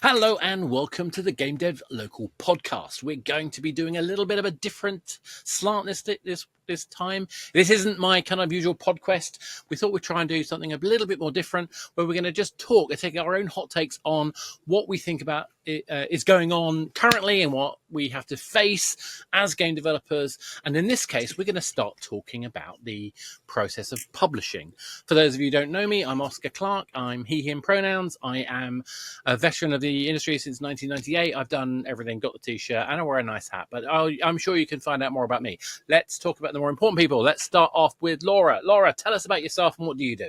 Hello and welcome to the Game Dev Local Podcast. We're going to be doing a little bit of a different slant this time. This isn't my kind of usual PodQuest. We thought we'd try and do something a little bit more different, where we're going to just talk and take our own hot takes on what we think about is going on currently and what we have to face as game developers. And in this case, we're going to start talking about the process of publishing. For those of you who don't know me, I'm Oscar Clark. I'm he, him pronouns. I am a veteran of the industry since 1998. I've done everything, got the t-shirt, and I wear a nice hat, but I'm sure you can find out more about me. Let's talk about the more important people. Let's start off with Laura. Laura, tell us about yourself and what do you do?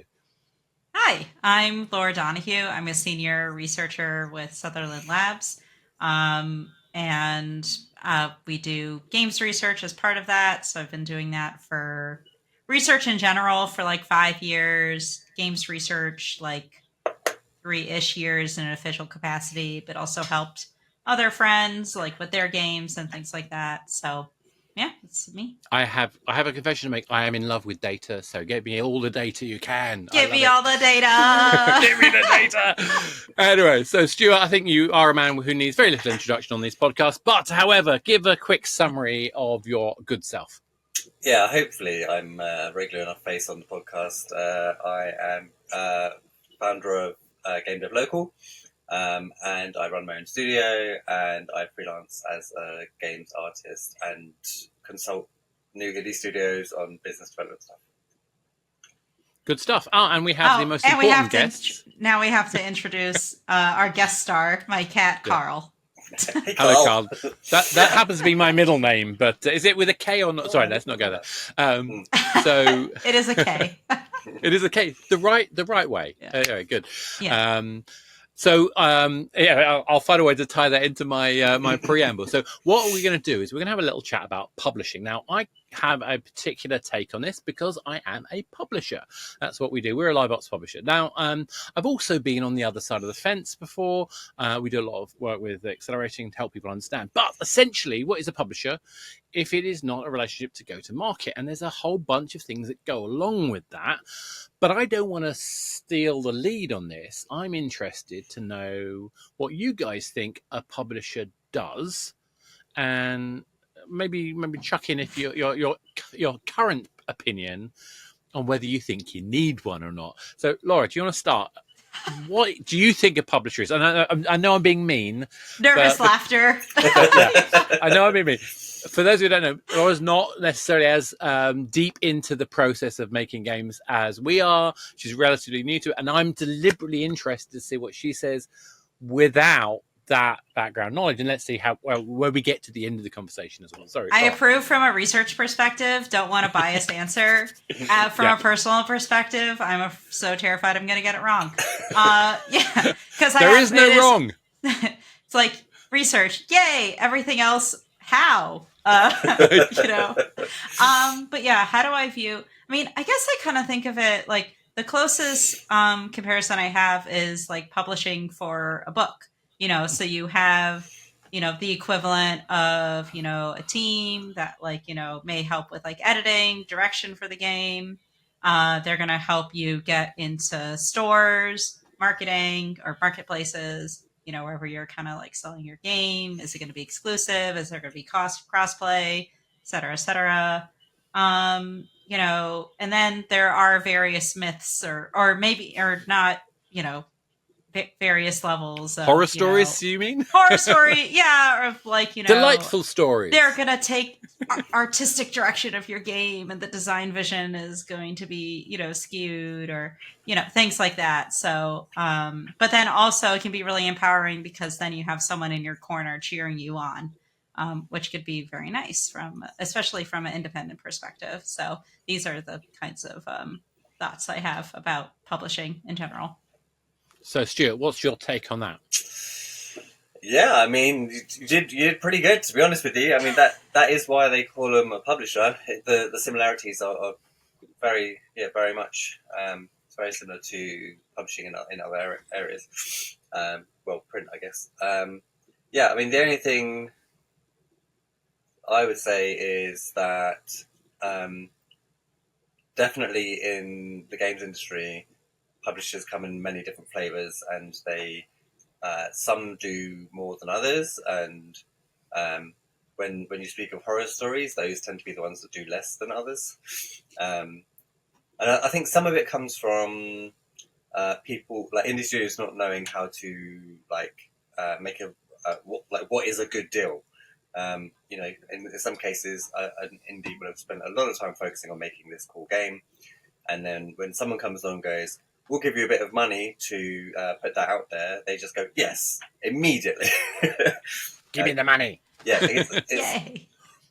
Hi, I'm Laura Donohue. I'm a senior researcher with Sutherland Labs. And we do games research as part of that. So I've been doing that for research in general for like 5 years, games research like 3-ish years in an official capacity, but also helped other friends like with their games and things like that. So yeah, it's me. I have a confession to make. I am in love with data, so give me all the data you can. Give me all the data. Give me the data. Anyway, so Stuart, I think you are a man who needs very little introduction on this podcast, but however, give a quick summary of your good self. Yeah, hopefully I'm a regular enough face on the podcast. I am founder of Game Dev Local, and I run my own studio, and I freelance as a games artist and consult new indie studios on business development stuff. Good stuff. Oh, and we have the most important guest. Now we have to introduce our guest star, my cat, Carl. Hey, Hello, Carl. That happens to be my middle name, but is it with a K or not? Sorry, let's not go there. So it is a K. It is a K. The right way. Yeah. Anyway, good. Yeah. I'll find a way to tie that into my my preamble. So what we're going to do is we're going to have a little chat about publishing. Now, I have a particular take on this because I am a publisher. That's what we do. We're a live ops publisher. Now, I've also been on the other side of the fence before. We do a lot of work with accelerating to help people understand. But essentially, what is a publisher if it is not a relationship to go to market? And there's a whole bunch of things that go along with that. But I don't want to steal the lead on this. I'm interested to know what you guys think a publisher does, and maybe chuck in if your current opinion on whether you think you need one or not. So, Laura, do you want to start? What do you think a publisher is? And I know I'm being mean. Nervous laughter. I know I'm being mean. For those who don't know, Laura's not necessarily as deep into the process of making games as we are. She's relatively new to it, and I'm deliberately interested to see what she says without that background knowledge. And let's see where we get to the end of the conversation as well. Sorry. I approve from a research perspective. Don't want a biased answer. From a personal perspective, I'm so terrified I'm going to get it wrong. Because there is no wrong. It's like research, yay! Everything else, how? But yeah, how do I view? I mean, I guess I kind of think of it like the closest comparison I have is like publishing for a book. So you have, the equivalent of, a team that may help with like editing, direction for the game. They're going to help you get into stores, marketing or marketplaces, wherever you're kind of like selling your game. Is it going to be exclusive? Is there going to be crossplay, et cetera, et cetera? And then there are various myths or maybe, or not, various levels of horror stories, you mean? Horror story, yeah, or like delightful stories. They're gonna take artistic direction of your game, and the design vision is going to be skewed, or things like that. So, but then also it can be really empowering because then you have someone in your corner cheering you on, which could be very nice especially from an independent perspective. So these are the kinds of thoughts I have about publishing in general. So, Stuart, what's your take on that? Yeah, I mean, you did pretty good, to be honest with you. I mean, that is why they call them a publisher. The similarities are very much it's very similar to publishing in other areas. Print, I guess. I mean, the only thing I would say is that definitely in the games industry, publishers come in many different flavors, and they some do more than others, and when you speak of horror stories, those tend to be the ones that do less than others. And I think some of it comes from people like indie studios not knowing how to make what is a good deal. In some cases, an indie would have spent a lot of time focusing on making this cool game, and then when someone comes along and goes, "We'll give you a bit of money to put that out there," they just go, "Yes," immediately. Give me the money. Yeah, Yay.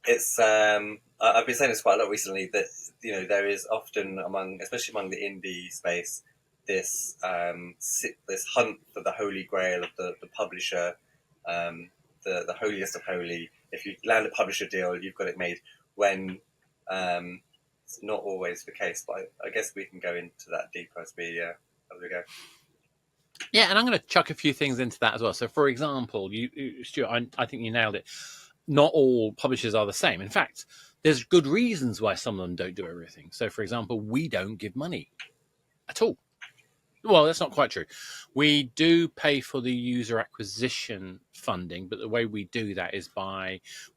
it's I've been saying this quite a lot recently, that there is often especially among the indie space, this hunt for the holy grail of the publisher, the holiest of holy. If you land a publisher deal, you've got it made. When it's not always the case, but I guess we can go into that deeper as we go. Yeah, and I'm going to chuck a few things into that as well. So, for example, Stuart, I think you nailed it. Not all publishers are the same. In fact, there's good reasons why some of them don't do everything. So, for example, we don't give money at all. Well, that's not quite true. We do pay for the user acquisition funding, but the way we do that is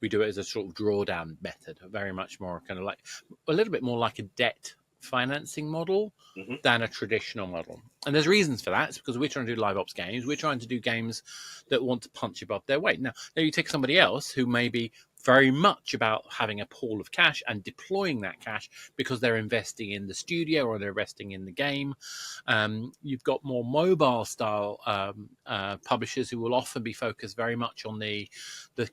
we do it as a sort of drawdown method, very much more kind of like a little bit more like a debt financing model than a traditional model. And there's reasons for that. It's because we're trying to do live ops games. We're trying to do games that want to punch above their weight. Now you take somebody else who may be very much about having a pool of cash and deploying that cash because they're investing in the studio or they're investing in the game. You've got more mobile style publishers who will often be focused very much on the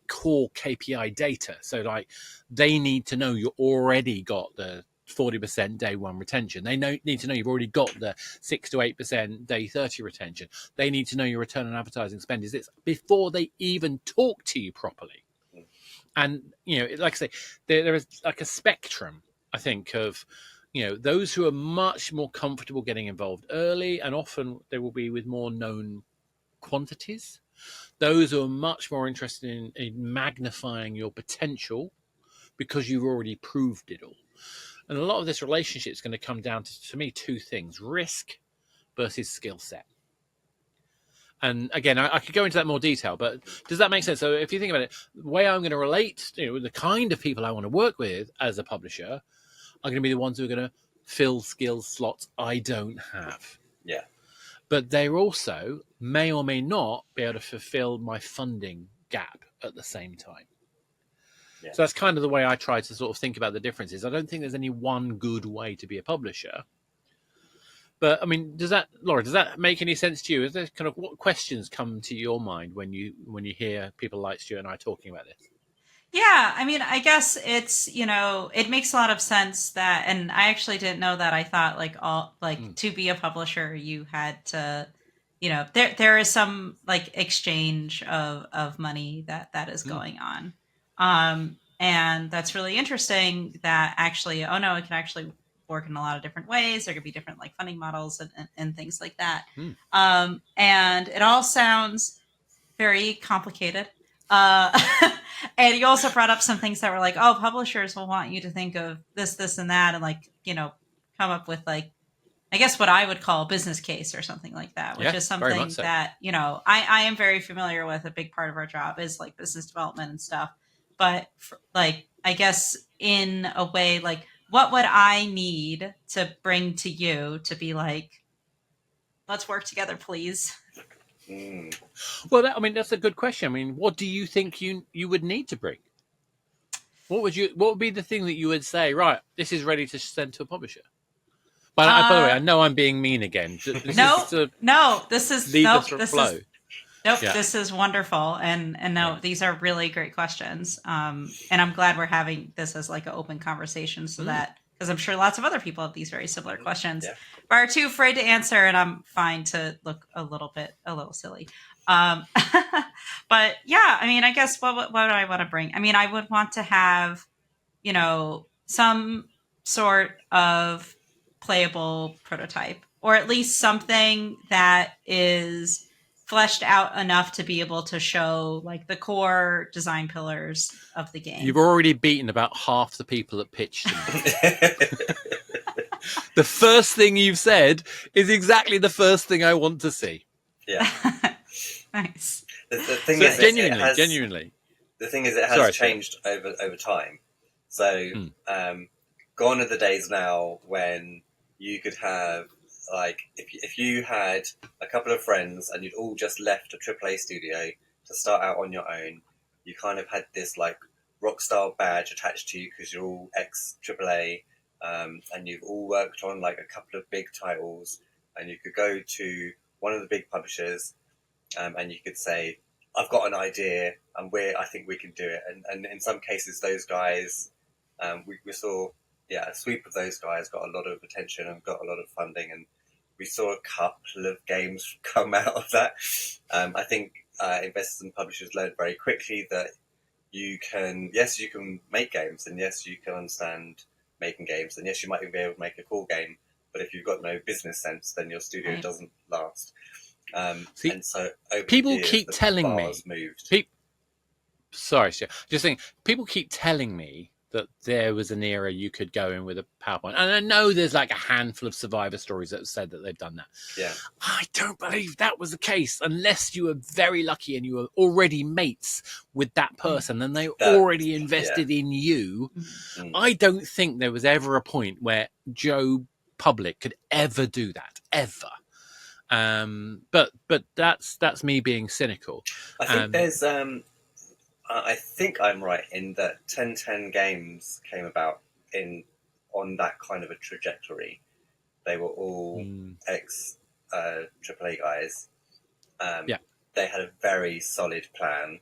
core KPI data. So like they need to know you already got the 40% day one retention. They need to know you've already got the 6 to 8% day 30 retention. They need to know your return on advertising spend is this before they even talk to you properly. And, like I say, there is like a spectrum, I think, of, those who are much more comfortable getting involved early, and often they will be with more known quantities. Those who are much more interested in magnifying your potential because you've already proved it all. And a lot of this relationship is going to come down to me, two things: risk versus skill set. And again, I could go into that in more detail, but does that make sense? So if you think about it, the way I'm going to relate, the kind of people I want to work with as a publisher are going to be the ones who are going to fill skills slots I don't have. Yeah. But they also may or may not be able to fulfill my funding gap at the same time. Yeah. So that's kind of the way I try to sort of think about the differences. I don't think there's any one good way to be a publisher. But I mean, Laura, does that make any sense to you? Is there kind of what questions come to your mind when you hear people like Stuart and I talking about this? Yeah, I mean, I guess it's, it makes a lot of sense that, and I actually didn't know that. I thought to be a publisher, you had to, there is some like exchange of money that is going on. And that's really interesting that actually, it can actually work in a lot of different ways. There could be different like funding models and things like that. And it all sounds very complicated. And you also brought up some things that were like, oh, publishers will want you to think of this, and that, and like, come up with like, I guess what I would call a business case or something like that, which is something that, I am very familiar with. A big part of our job is like business development and stuff. But I guess in a way, like, what would I need to bring to you to be like, let's work together, please? Well, that's a good question. I mean, what do you think you would need to bring? What would be the thing that you would say? Right, this is ready to send to a publisher. But by the way, I know I'm being mean again. This is wonderful, and these are really great questions. And I'm glad we're having this as like an open conversation, so that, because I'm sure lots of other people have these very similar questions, but are too afraid to answer, and I'm fine to look a little silly. But yeah, I mean, I guess what would I want to bring? I mean, I would want to have, some sort of playable prototype, or at least something that is fleshed out enough to be able to show like the core design pillars of the game. You've already beaten about half the people that pitched to me. The first thing you've said is exactly the first thing I want to see. Yeah. Nice. The thing So is, genuinely. the thing is, it has Sorry, changed over time. So, gone are the days now when you could have, like, if you had a couple of friends and you'd all just left a AAA studio to start out on your own, you kind of had this like rock star badge attached to you because you're all ex AAA, and you've all worked on like a couple of big titles, and you could go to one of the big publishers, and you could say, I've got an idea, and I think we can do it. And in some cases, those guys, we saw, a sweep of those guys got a lot of attention and got a lot of funding, and we saw a couple of games come out of that. I think investors and publishers learned very quickly that you can make games, and yes, you can understand making games, and yes, you might even be able to make a cool game, but if you've got no business sense, then your studio doesn't last. See, and so over people the years, keep telling me. Moved. Sorry, Stu. Just saying, people keep telling me that there was an era you could go in with a PowerPoint. And I know there's like a handful of survivor stories that have said that they've done that. Yeah. I don't believe that was the case unless you were very lucky and you were already mates with that person and they already invested in you. I don't think there was ever a point where Joe Public could ever do that, ever. But that's me being cynical. I think there's I think I'm right in that 1010 Games came about on that kind of a trajectory. They were all ex AAA guys. They had a very solid plan,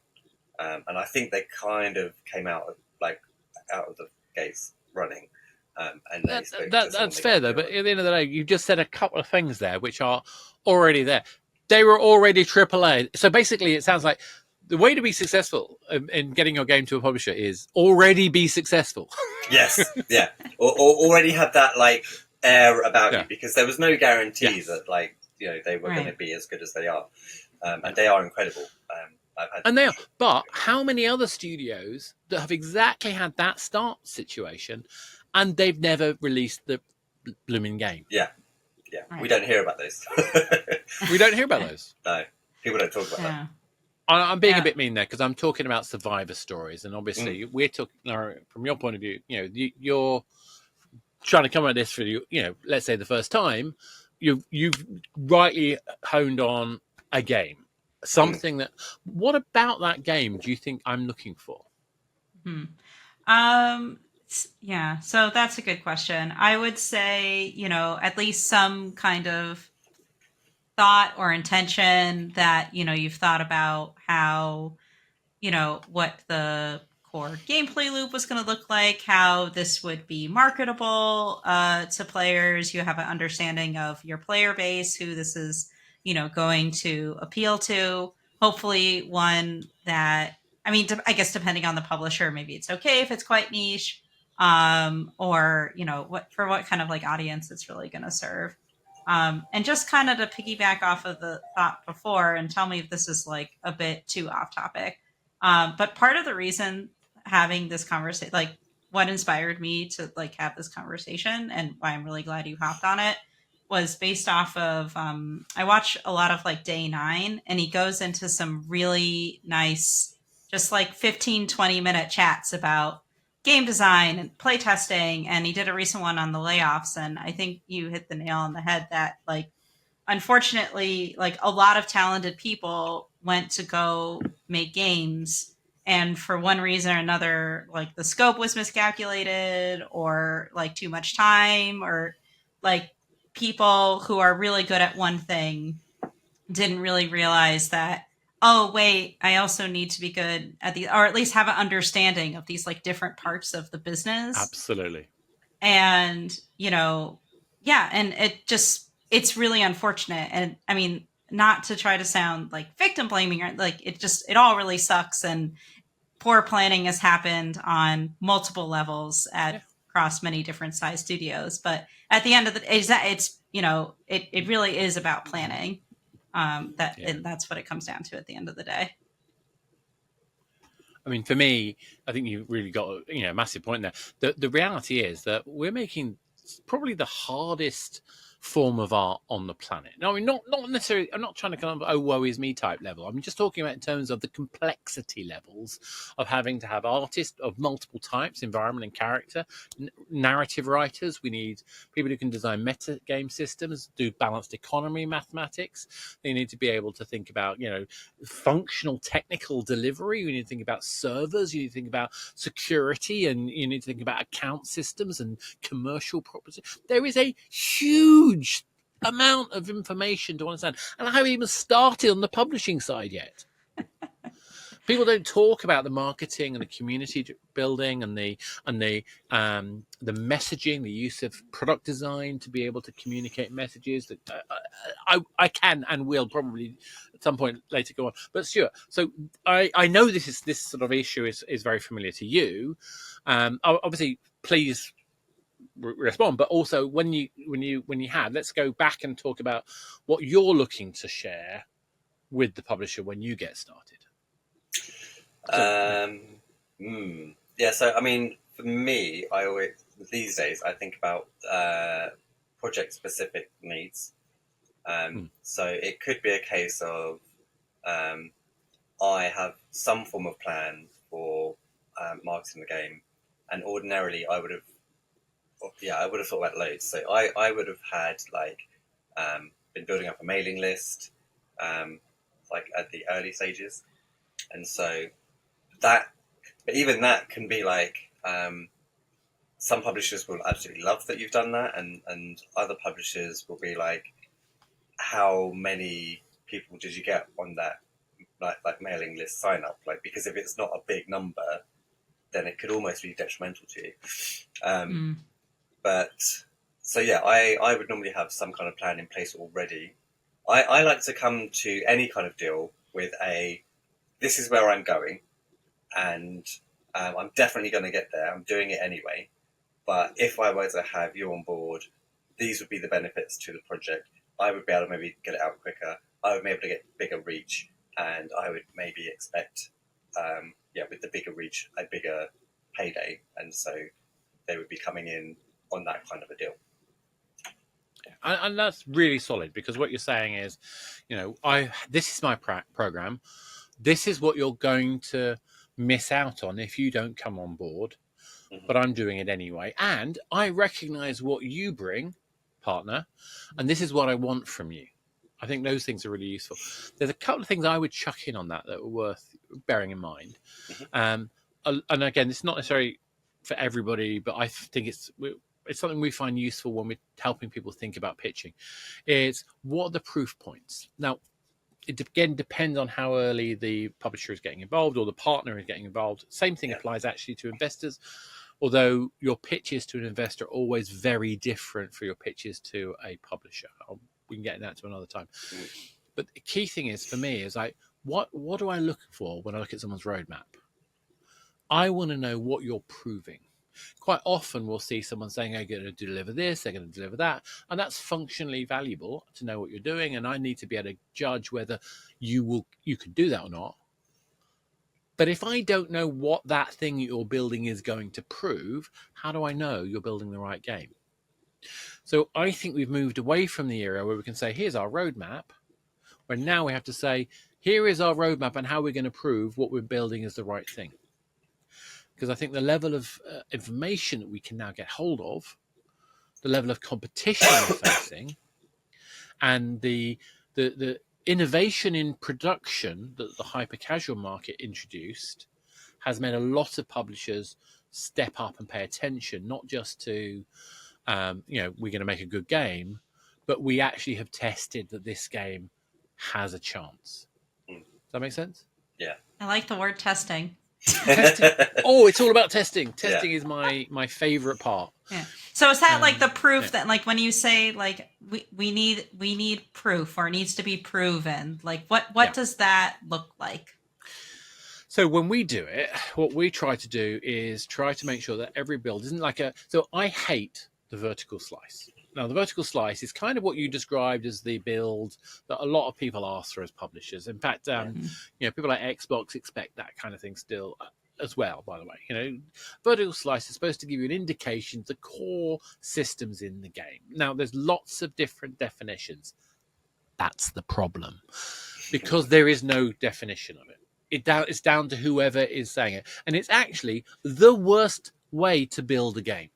and I think they kind of came out of the gates running. And that's fair though. But at the end of the day, you just said a couple of things there which are already there. They were already AAA. So basically, it sounds like the way to be successful in getting your game to a publisher is already be successful. Yes, yeah, or already have that like air about you, because there was no guarantee that they were going to be as good as they are, and they are incredible. They are. But how many other studios that have exactly had that start situation, and they've never released the blooming game? Yeah. We don't hear about those. We don't hear about those. No, people don't talk about that. I'm being a bit mean there because I'm talking about survivor stories, and obviously we're talking from your point of view. You're trying to come at this for let's say the first time. You've rightly honed on a game, something that. What about that game do you think I'm looking for? Yeah, so that's a good question. I would say at least some kind of thought or intention that you've thought about how what the core gameplay loop was going to look like, how this would be marketable to players. You have an understanding of your player base, who this is going to appeal to. Hopefully one that, I guess depending on the publisher, maybe it's okay if it's quite niche, or what kind of like audience it's really going to serve. And just kind of to piggyback off of the thought before, and tell me if this is like a bit too off topic. But part of the reason having this conversation, like what inspired me to like have this conversation and why I'm really glad you hopped on it, was based off of, I watch a lot of like Day 9, and he goes into some really nice, just like 15-20 minute chats about game design and play testing. And he did a recent one on the layoffs. And I think you hit the nail on the head that like, unfortunately, like a lot of talented people went to go make games, and for one reason or another, like the scope was miscalculated, or like too much time, or like people who are really good at one thing didn't really realize that, oh wait, I also need to be good at or at least have an understanding of these like different parts of the business. Absolutely. And and it's really unfortunate. And not to try to sound like victim blaming, or like it all really sucks, and poor planning has happened on multiple levels across many different size studios. But at the end of the day, it really is about planning. And that's what it comes down to at the end of the day. For me, I think you've really got a massive point there. The reality is that we're making probably the hardest form of art on the planet. Now, I mean, not necessarily. I'm not trying to kind of woe is me type level. I'm just talking about in terms of the complexity levels of having to have artists of multiple types, environment and character, narrative writers. We need people who can design meta game systems, do balanced economy mathematics. They need to be able to think about, functional technical delivery. We need to think about servers. You need to think about security, and you need to think about account systems and commercial property. There is a huge amount of information to understand, and I haven't even started on the publishing side yet. People don't talk about the marketing and the community building and the messaging, the use of product design to be able to communicate messages. That I can and will probably at some point later go on. But Stuart, so I know this sort of issue is very familiar to you. Obviously, please respond, but also when you had, let's go back and talk about what you're looking to share with the publisher when you get started. So I mean, for me, I always these days I think about project specific needs. So it could be a case of I have some form of plan for marketing the game, and ordinarily I would have thought about loads. So I would have had been building up a mailing list at the early stages, and so but even that can be some publishers will absolutely love that you've done that, and other publishers will be like, how many people did you get on that mailing list sign up? Because if it's not a big number, then it could almost be detrimental to you. But so I would normally have some kind of plan in place already. I like to come to any kind of deal with this is where I'm going, and I'm definitely going to get there. I'm doing it anyway. But if I were to have you on board, these would be the benefits to the project. I would be able to maybe get it out quicker. I would be able to get bigger reach, and I would maybe expect, with the bigger reach, a bigger payday. And so they would be coming in on that kind of a deal. And that's really solid, because what you're saying is, this is my program. This is what you're going to miss out on if you don't come on board, but I'm doing it anyway. And I recognize what you bring, partner, and this is what I want from you. I think those things are really useful. There's a couple of things I would chuck in on that are worth bearing in mind. And again, it's not necessarily for everybody, but I think it's something we find useful when we're helping people think about pitching. Is what are the proof points? Now, it again depends on how early the publisher is getting involved or the partner is getting involved. Same thing applies actually to investors, although your pitches to an investor are always very different for your pitches to a publisher. We can get into that to another time. But the key thing is, for me, is what do I look for when I look at someone's roadmap? I want to know what you're proving. Quite often we'll see someone saying, they're going to deliver this, they're going to deliver that. And that's functionally valuable to know what you're doing. And I need to be able to judge whether you can do that or not. But if I don't know what that thing you're building is going to prove, how do I know you're building the right game? So I think we've moved away from the era where we can say, here's our roadmap, where now we have to say, here is our roadmap and how we're going to prove what we're building is the right thing. Because I think the level of information that we can now get hold of, the level of competition we're facing, and the innovation in production that the hyper-casual market introduced has made a lot of publishers step up and pay attention, not just to, we're going to make a good game, but we actually have tested that this game has a chance. Does that make sense? Yeah. I like the word testing. Testing. Oh, it's all about testing. Testing is my favorite part. Yeah. So is that the proof that when you say we need proof, or it needs to be proven, what does that look like? So when we do it, what we try to do is try to make sure that every build isn't so I hate the vertical slice. Now, the vertical slice is kind of what you described as the build that a lot of people ask for as publishers. In fact, people like Xbox expect that kind of thing still. as well, by the way. You know, vertical slice is supposed to give you an indication of the core systems in the game. Now, there's lots of different definitions. That's the problem, because there is no definition of it. It's down to whoever is saying it. And it's actually the worst way to build a game,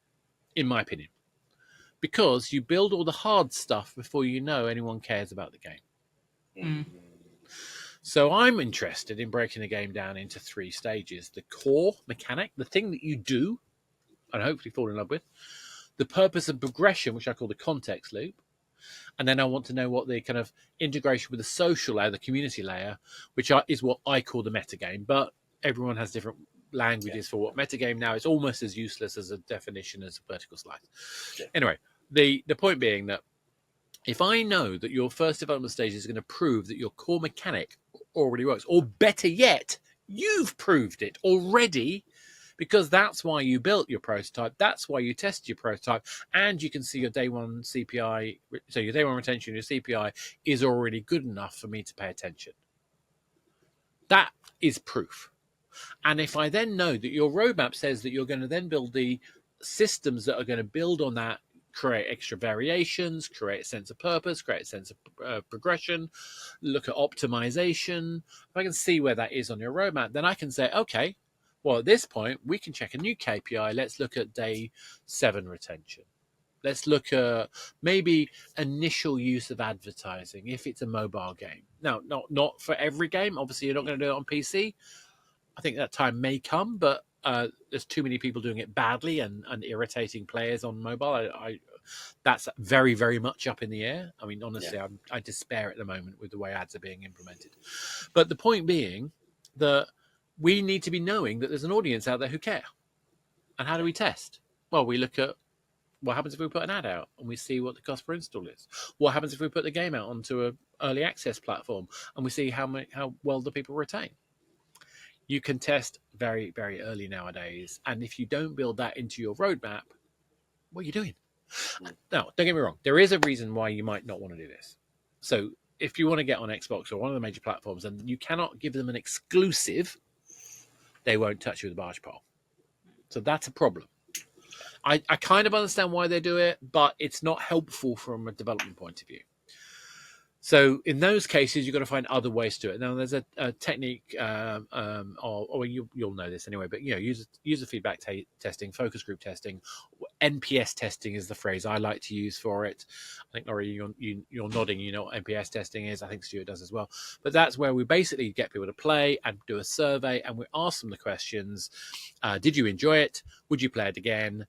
in my opinion, because you build all the hard stuff before you know anyone cares about the game. Mm. So I'm interested in breaking the game down into 3 stages: the core mechanic, the thing that you do and hopefully fall in love with, the purpose and progression, which I call the context loop, and then I want to know what the kind of integration with the social layer, the community layer, which is what I call the metagame. But everyone has different languages for what metagame now. It's almost as useless as a definition as a vertical slice. Yeah. Anyway, the point being that if I know that your first development stage is going to prove that your core mechanic already works, or better yet, you've proved it already, because that's why you built your prototype, that's why you tested your prototype, and you can see your day one CPI, so your day one retention, your CPI is already good enough for me to pay attention. That is proof. And if I then know that your roadmap says that you're going to then build the systems that are going to build on that, create extra variations, create a sense of purpose, create a sense of progression, look at optimization. If I can see where that is on your roadmap, then I can say, okay, well, at this point, we can check a new KPI. Let's look at day 7 retention. Let's look at maybe initial use of advertising if it's a mobile game. Now, not for every game. Obviously, you're not going to do it on PC. I think that time may come, but there's too many people doing it badly and irritating players on mobile. That's very, very much up in the air. I mean, honestly, I despair at the moment with the way ads are being implemented. But the point being that we need to be knowing that there's an audience out there who care. And how do we test? Well, we look at what happens if we put an ad out and we see what the cost per install is. What happens if we put the game out onto an early access platform and we see how well do people retain? You can test very, very early nowadays. And if you don't build that into your roadmap, what are you doing? Now, don't get me wrong. There is a reason why you might not want to do this. So if you want to get on Xbox or one of the major platforms and you cannot give them an exclusive, they won't touch you with a barge pole. So that's a problem. I kind of understand why they do it, but it's not helpful from a development point of view. So in those cases, you've got to find other ways to do it. Now, there's a technique, or you'll know this anyway, but user feedback testing, focus group testing, NPS testing is the phrase I like to use for it. I think, Laurie, you're nodding. You know what NPS testing is. I think Stuart does as well. But that's where we basically get people to play and do a survey, and we ask them the questions. Did you enjoy it? Would you play it again?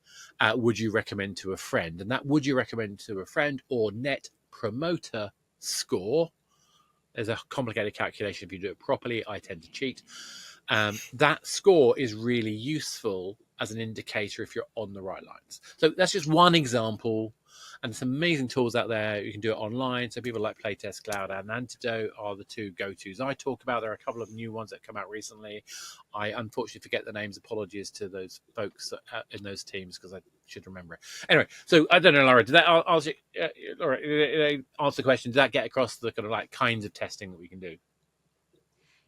Would you recommend to a friend? And that would you recommend to a friend or net promoter score. There's a complicated calculation if you do it properly. I tend to cheat. That score is really useful as an indicator if you're on the right lines. So that's just one example. And some amazing tools out there. You can do it online. So people like Playtest Cloud and Antidote are the 2 go-tos I talk about. There are a couple of new ones that come out recently. I unfortunately forget the names. Apologies to those folks in those teams because I should remember it. Anyway, so I don't know, Laura, did that answer, answer the question? Did that get across the kind of like kinds of testing that we can do?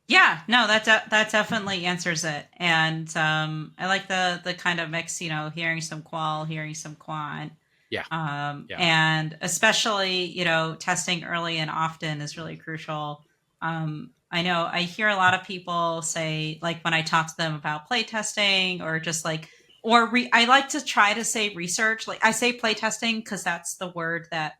Yeah, no, that definitely answers it. And I like the kind of mix, hearing some qual, hearing some quant. Yeah. And especially, testing early and often is really crucial. I know I hear a lot of people say, like when I talk to them about play testing or just like, I like to try to say research. Like I say play testing because that's the word that,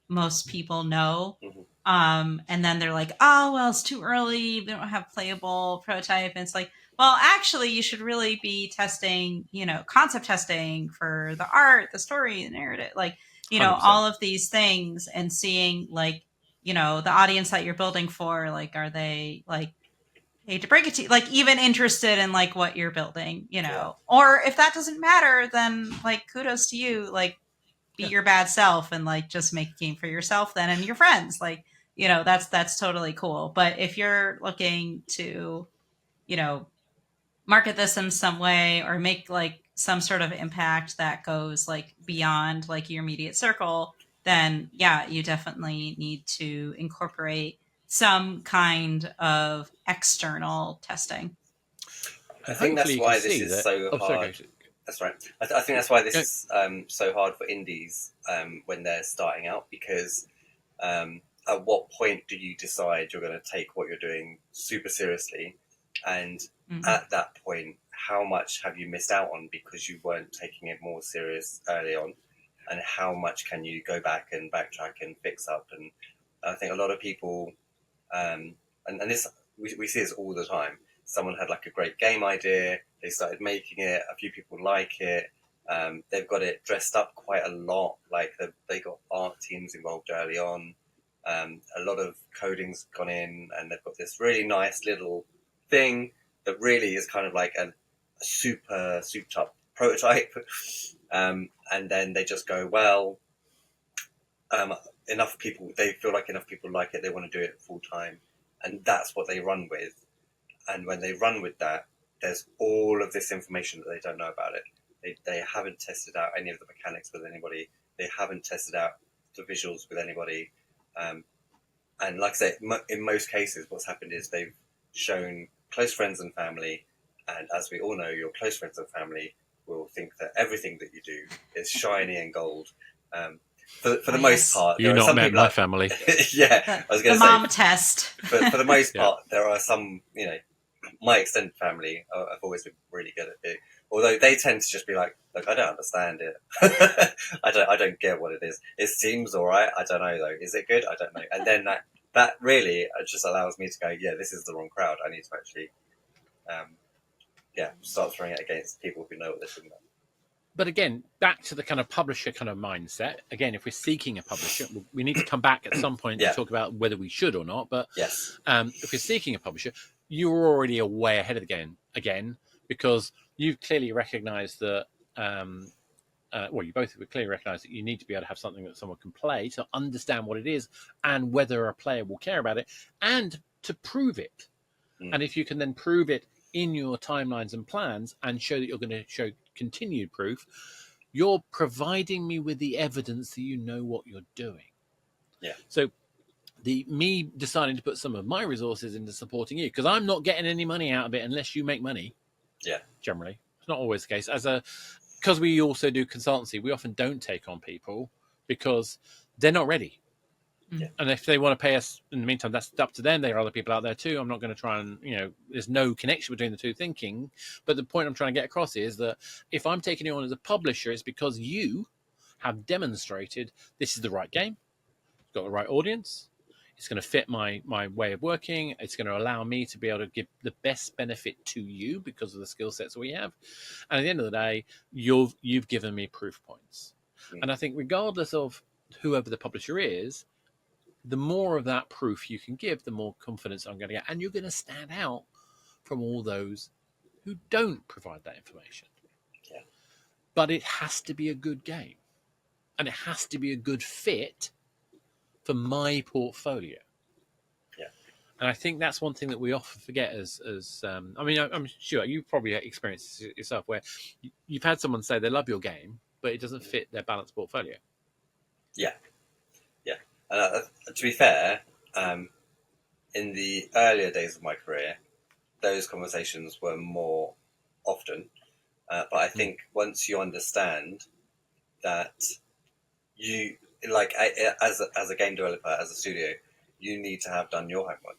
most people know. Mm-hmm. And then they're like, oh, well, it's too early. We don't have playable prototype. And it's like, well, actually, you should really be testing, concept testing for the art, the story, the narrative, like, 100%. all of these things and seeing like, the audience that you're building for, like, are they like, hate to break it to you, like even interested in like what you're building, Yeah. or if that doesn't matter, then like kudos to you, like be your bad self and like just make a game for yourself then and your friends. Like, that's totally cool. But if you're looking to, market this in some way or make like some sort of impact that goes like beyond like your immediate circle, then yeah, you definitely need to incorporate some kind of external testing. I think that's hopefully you why can this see is that. so Oh, sorry, hard. go. That's right. I think that's why this Go. is so hard for indies when they're starting out, because at what point do you decide you're going to take what you're doing super seriously, and at that point, how much have you missed out on because you weren't taking it more serious early on, and how much can you go back and backtrack and fix up? And I think a lot of people, and this we see this all the time. Someone had like a great game idea, they started making it, a few people like it, they've got it dressed up quite a lot, like they got art teams involved early on, a lot of coding's gone in, and they've got this really nice little thing that really is kind of like a super souped up prototype, and then they just go, well, enough people, they feel like enough people like it, they want to do it full time, and that's what they run with. And when they run with that, there's all of this information that they don't know about it. They haven't tested out any of the mechanics with anybody. They haven't tested out the visuals with anybody. And like I say, in most cases, what's happened is they've shown close friends and family. And as we all know, your close friends and family will think that everything that you do is shiny and gold. For the most part, You there are not some met people my family. yeah, I was going The to say, mom test. for the most Yeah. part, there are some, my extended family have always been really good at it. Although they tend to just be like, look, I don't understand it. I don't get what it is. It seems all right. I don't know though. Is it good? I don't know. And then that really just allows me to go, yeah, this is the wrong crowd. I need to actually, start throwing it against people who know what they're talking about. But again, back to the kind of publisher kind of mindset. Again, if we're seeking a publisher, we need to come back at some point Yeah. to talk about whether we should or not. But Yes. if you're seeking a publisher, you're already way ahead of the game again, because you've clearly recognised that. You both would clearly recognise that you need to be able to have something that someone can play to understand what it is and whether a player will care about it, and to prove it. And if you can then prove it in your timelines and plans and show that you're going to show continued proof, you're providing me with the evidence that you know what you're doing. Yeah. So me deciding to put some of my resources into supporting you, because I'm not getting any money out of it unless you make money. Yeah. Generally, it's not always the case. Because we also do consultancy, we often don't take on people because they're not ready. Yeah. And if they want to pay us in the meantime, that's up to them. There are other people out there too. I'm not going to try and, there's no connection between the two thinking. But the point I'm trying to get across is that if I'm taking you on as a publisher, it's because you have demonstrated this is the right game. It's got the right audience. It's going to fit my way of working. It's going to allow me to be able to give the best benefit to you because of the skill sets that we have. And at the end of the day, you've given me proof points. And I think regardless of whoever the publisher is, the more of that proof you can give, the more confidence I'm going to get. And you're going to stand out from all those who don't provide that information. Yeah. But it has to be a good game. And it has to be a good fit for my portfolio. Yeah. And I think that's one thing that we often forget I'm sure you've probably experienced this yourself, where you've had someone say they love your game, but it doesn't fit their balanced portfolio. Yeah. To be fair, in the earlier days of my career, those conversations were more often. But I think once you understand that you, like, as a game developer, as a studio, you need to have done your homework.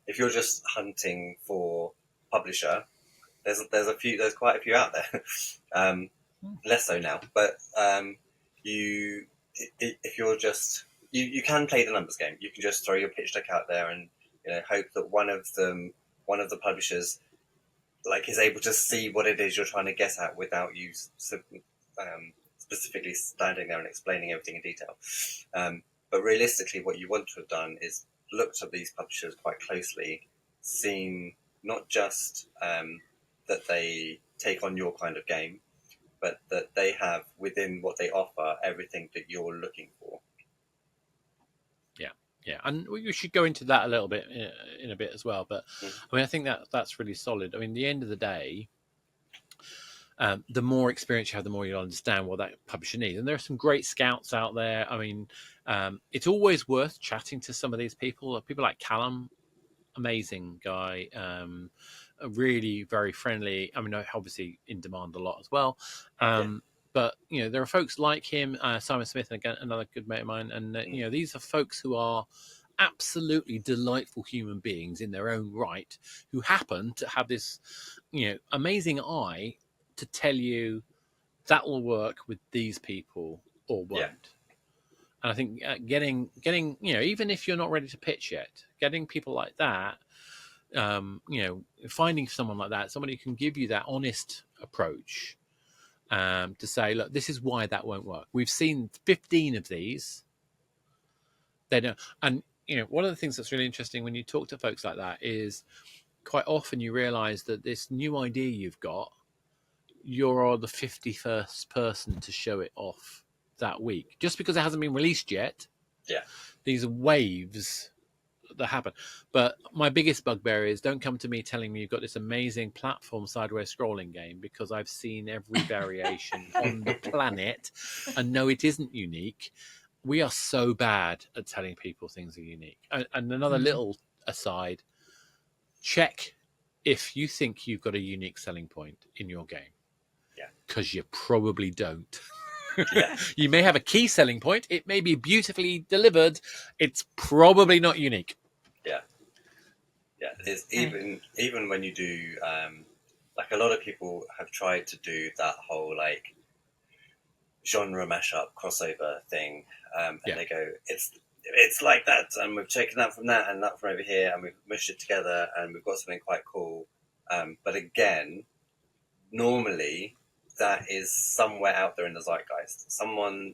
If you're just hunting for publisher, there's quite a few out there. Less so now, but if you're just you can play the numbers game. You can just throw your pitch deck out there and hope that one of the publishers is able to see what it is you're trying to guess at without you specifically standing there and explaining everything in detail. But realistically, what you want to have done is looked at these publishers quite closely, seen not just that they take on your kind of game, but that they have within what they offer everything that you're looking for. Yeah, and we should go into that a little bit in a bit as well. But I think that's really solid. At the end of the day, the more experience you have, the more you'll understand what that publisher needs. And there are some great scouts out there. It's always worth chatting to some of these people. People like Callum, amazing guy. are really very friendly. I mean, obviously in demand a lot as well. But there are folks like him, Simon Smith, and again another good mate of mine, and these are folks who are absolutely delightful human beings in their own right, who happen to have this amazing eye to tell you that will work with these people or won't. And I think getting even if you're not ready to pitch yet, getting people like that, finding someone like that, somebody who can give you that honest approach, to say, look, this is why that won't work. We've seen 15 of these. They don't. And one of the things that's really interesting when you talk to folks like that is quite often you realize that this new idea you've got, you're the 51st person to show it off that week, just because it hasn't been released yet. These are waves that happen. But my biggest bugbear is, don't come to me telling me you've got this amazing platform sideways scrolling game, because I've seen every variation on the planet, and no, it isn't unique. We are so bad at telling people things are unique. And another little aside, check if you think you've got a unique selling point in your game, because you probably don't. You may have a key selling point. It may be beautifully delivered. It's probably not unique. It's even when you do like, a lot of people have tried to do that whole like genre mashup crossover thing, and they go, it's like that, and we've taken that from that and that from over here, and we've mushed it together, and we've got something quite cool. But again, normally that is somewhere out there in the zeitgeist. Someone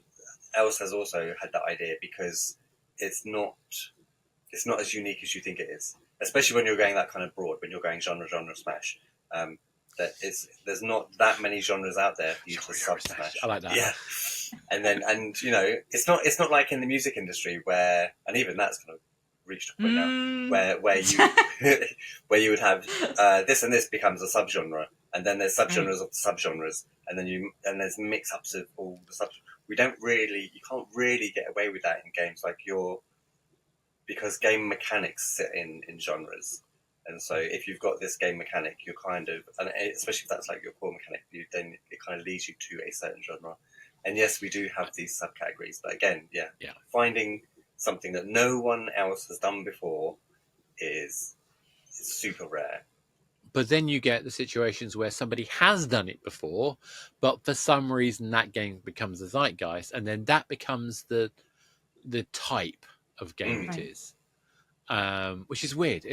else has also had that idea, because it's not as unique as you think it is, especially when you're going that kind of broad, when you're going genre smash. There's not that many genres out there for you to sub smash. I like that. And it's not like in the music industry where, and even that's kind of reached a point now where you where you would have this and this becomes a subgenre, and then there's subgenres of subgenres, and then there's mix-ups of all the sub. You can't really get away with that in games because game mechanics sit in genres. And so if you've got this game mechanic, you're kind of, and especially if that's like your core mechanic, then it kind of leads you to a certain genre. And yes, we do have these subcategories, but again, finding something that no one else has done before is super rare. But then you get the situations where somebody has done it before, but for some reason that game becomes a zeitgeist, and then that becomes the type of game it is. Which is weird.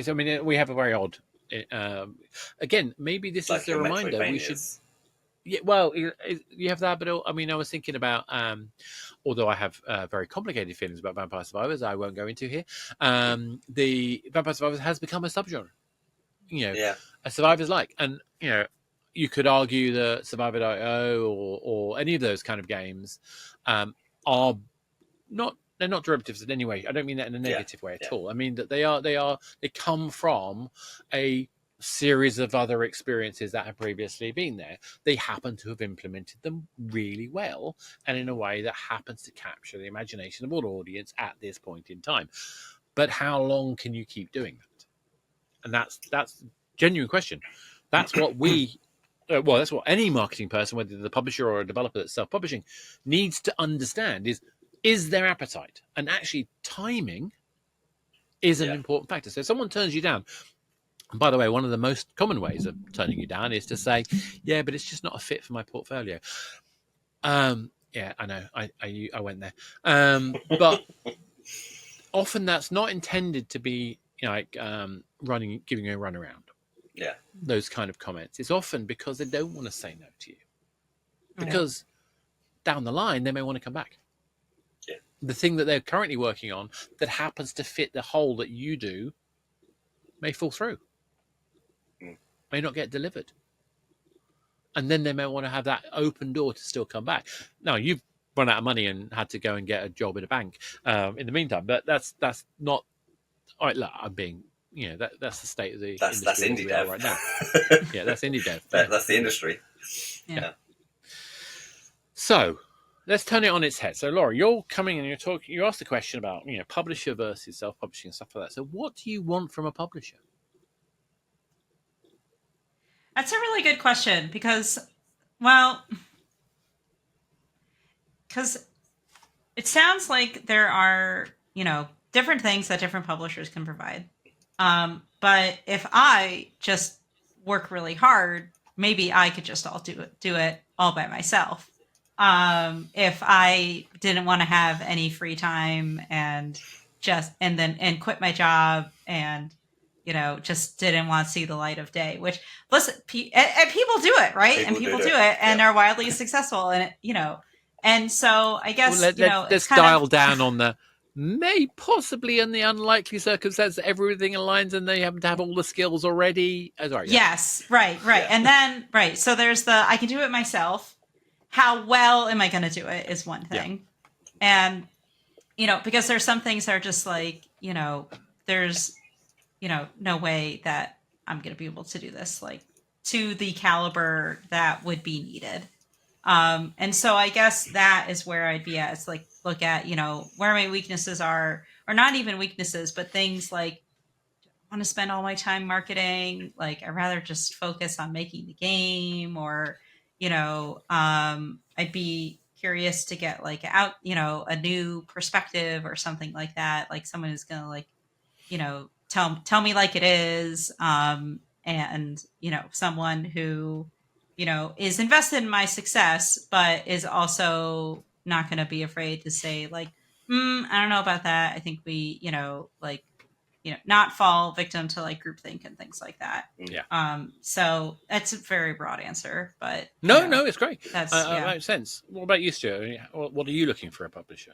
We have a very odd. Again, maybe this is a reminder. We should. Yeah, well, you have that, but I was thinking about. Although I have very complicated feelings about Vampire Survivors, I won't go into here. The Vampire Survivors has become a subgenre. A Survivors like, and you could argue that Survivor.io or any of those kind of games are not. They're not derivatives in any way. I don't mean that in a negative way at all. I mean that they come from a series of other experiences that have previously been there. They happen to have implemented them really well, and in a way that happens to capture the imagination of an audience at this point in time. But how long can you keep doing that? And that's a genuine question. That's what that's what any marketing person, whether the publisher or a developer that's self-publishing, needs to understand is their appetite. And actually timing is an important factor. So if someone turns you down, and by the way, one of the most common ways of turning you down is to say, yeah, but it's just not a fit for my portfolio. Yeah, I know. I went there. But often that's not intended to be giving you a runaround. Yeah. Those kind of comments. It's often because they don't want to say no to you. Because down the line, they may want to come back. The thing that they're currently working on that happens to fit the hole that you do may fall through, may not get delivered. And then they may want to have that open door to still come back. Now, you've run out of money and had to go and get a job in a bank in the meantime, but that's not... All right, look, I'm being... that's the state of the industry. That's indie dev right now. Yeah, that's indie dev. That's the industry. Yeah. So... let's turn it on its head. So, Laura, you're coming and you asked the question about, publisher versus self-publishing and stuff like that. So what do you want from a publisher? That's a really good question because, well, because it sounds like there are, different things that different publishers can provide. But if I just work really hard, maybe I could just all do it all by myself. If I didn't want to have any free time and quit my job and just didn't want to see the light of day, which listen, and people do it, right? And people do it and are wildly successful, and and so I guess Well, it's let's kind dial of down on the possibly in the unlikely circumstance that everything aligns and they happen to have all the skills already. Sorry. Yeah. yes, right, Yeah. and then right. So there's I can do it myself. How well am I going to do it is one thing, and because there's some things that are just like there's no way that I'm going to be able to do this like to the caliber that would be needed. And so I guess that is where I'd be at. It's like, look at, where my weaknesses are, or not even weaknesses, but things like, I want to spend all my time marketing. Like, I'd rather just focus on making the game, or, I'd be curious to get like out, a new perspective or something like that. Like someone is going to like, tell me like it is. And, someone who, is invested in my success, but is also not going to be afraid to say like, I don't know about that. I think we, like, not fall victim to like groupthink and things like that. Yeah. So that's a very broad answer, but No, it's great. That's makes sense. What about you, Stuart? What are you looking for a publisher?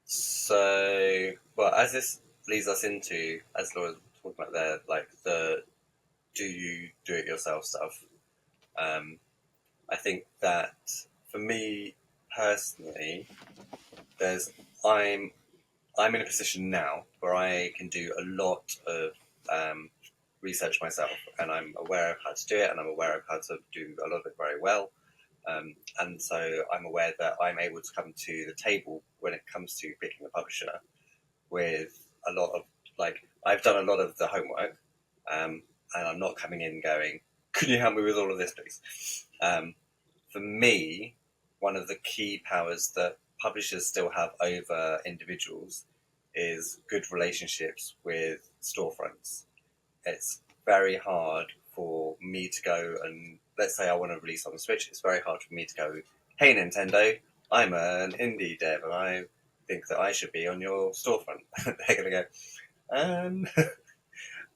So, well, as this leads us into, as Laura talked about there, like the do you do it yourself stuff. I think that for me personally, I'm in a position now where I can do a lot of research myself, and I'm aware of how to do it, and I'm aware of how to do a lot of it very well. And so I'm aware that I'm able to come to the table when it comes to picking a publisher with a lot of, like, I've done a lot of the homework, and I'm not coming in going, could you help me with all of this, please? For me, one of the key powers that publishers still have over individuals is good relationships with storefronts. It's very hard for me to go and, let's say I want to release on the Switch, it's very hard for me to go, hey Nintendo, I'm an indie dev and I think that I should be on your storefront. They're going to go,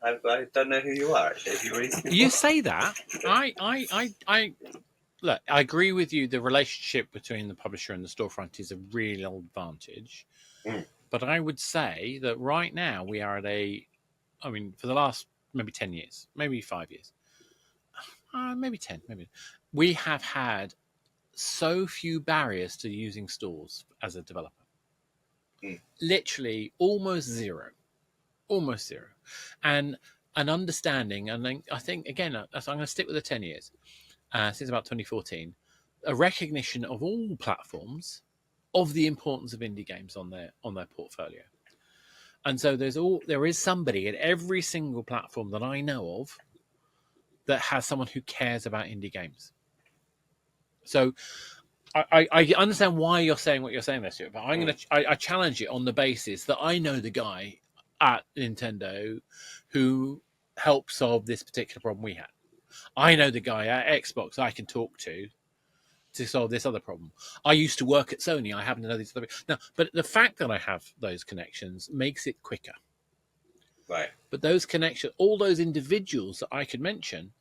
I don't know who you are actually. If you release You say that. Look, I agree with you. The relationship between the publisher and the storefront is a real advantage. But I would say that right now we are at for the last maybe 10 years, maybe 5 years, maybe 10, we have had so few barriers to using stores as a developer. Literally almost zero. And an understanding, and I think, again, I'm going to stick with the 10 years, since about 2014, a recognition of all platforms of the importance of indie games on their portfolio. And so there is somebody at every single platform that I know of that has someone who cares about indie games. So I understand why you're saying what you're saying there, Stuart, but I challenge it on the basis that I know the guy at Nintendo who helped solve this particular problem we had. I know the guy at Xbox I can talk to solve this other problem. I used to work at Sony. I happen to know these other people. Now, but the fact that I have those connections makes it quicker. Right. But those connections, all those individuals that I could mention,